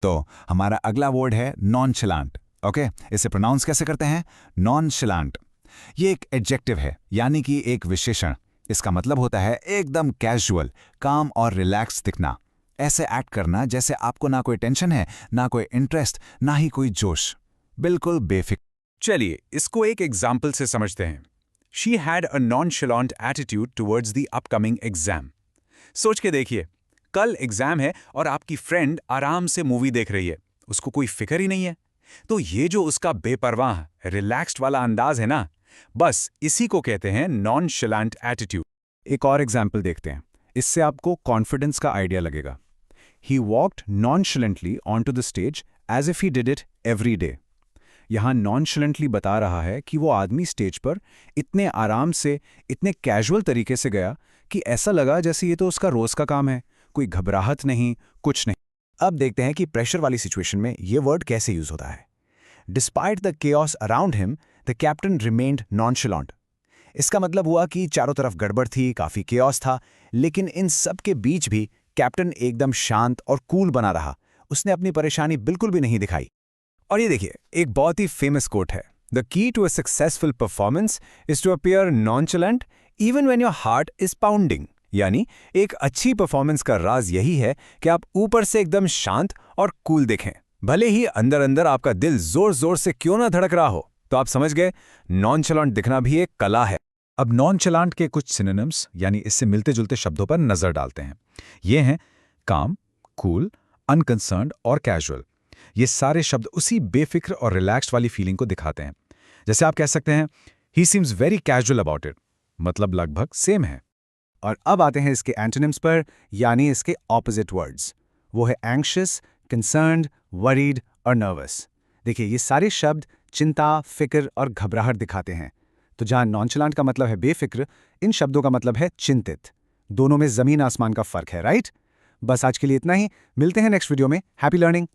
तो हमारा अगला वर्ड है नॉनचलांट। ओके, इसे प्रोनाउंस कैसे करते हैं? नॉनचलांट। ये एक एडजेक्टिव है, यानी कि एक विशेषण। इसका मतलब होता है एकदम कैजुअल, काम और रिलैक्स दिखना। ऐसे एक्ट करना जैसे आपको ना कोई टेंशन है, ना कोई इंटरेस्ट, ना ही कोई जोश। बिल्कुल बेफिक्र। चलिए इसको एक एग्जाम्पल से समझते हैं। She had a nonchalant attitude towards the upcoming exam. सोच के देखिए, कल एग्जाम है और आपकी फ्रेंड आराम से मूवी देख रही है, उसको कोई फिक्र ही नहीं है। तो ये जो उसका बेपरवाह रिलैक्स्ड वाला अंदाज है ना, बस इसी को कहते हैं नॉनशलांट एटीट्यूड। एक और एग्जाम्पल देखते हैं, इससे आपको कॉन्फिडेंस का आइडिया लगेगा। He walked nonchalantly onto the stage as if he did it every day. यहाँ nonchalantly बता रहा है कि वो आदमी स्टेज पर इतने आराम से, इतने कैजुअल तरीके से गया कि ऐसा लगा जैसे ये तो उसका रोज का काम है, कोई घबराहट नहीं, कुछ नहीं। अब देखते हैं कि प्रेशर वाली सिचुएशन में ये वर्ड कैसे यूज होता है। Despite the chaos around him, the captain remained nonchalant. इसका मतलब हुआ कि चारों तरफ गड़बड़ थी, काफी केओस था, लेकिन इन सब के बीच भी कैप्टन एकदम शांत और कूल बना रहा। उसने अपनी परेशानी बिल्कुल भी नहीं दिखाई। और ये देखिए, एक बहुत ही फेमस कोट है, the key to a successful performance is to appear nonchalant even when your heart is pounding. यानी एक अच्छी परफॉर्मेंस का राज यही है कि आप ऊपर से एकदम शांत और कूल दिखें, भले ही अंदर अंदर आपका दिल जोर जोर से क्यों ना धड़क रहा हो। तो आप समझ गए, नॉनचलांट दिखना भी एक कला है। अब नॉनचलांट के कुछ सिनोनिम्स यानी इससे मिलते जुलते शब्दों पर नजर डालते हैं। ये हैं काम, कूल, अनकंसर्न्ड और कैजुअल। ये सारे शब्द उसी बेफिक्र और रिलैक्स्ड वाली फीलिंग को दिखाते हैं। जैसे आप कह सकते हैं, ही seems very casual about it, मतलब लगभग सेम है। और अब आते हैं इसके एंटोनिम्स पर, यानी इसके ऑपोजिट वर्ड्स। वो है एंग्शियस, कंसर्न्ड, वरीड और नर्वस। देखिए, ये सारे शब्द चिंता, फिक्र और घबराहट दिखाते हैं। तो जहां नॉनचलांट का मतलब है बेफिक्र, इन शब्दों का मतलब है चिंतित। दोनों में जमीन आसमान का फर्क है, राइट? बस आज के लिए इतना ही। मिलते हैं नेक्स्ट वीडियो में। Happy learning.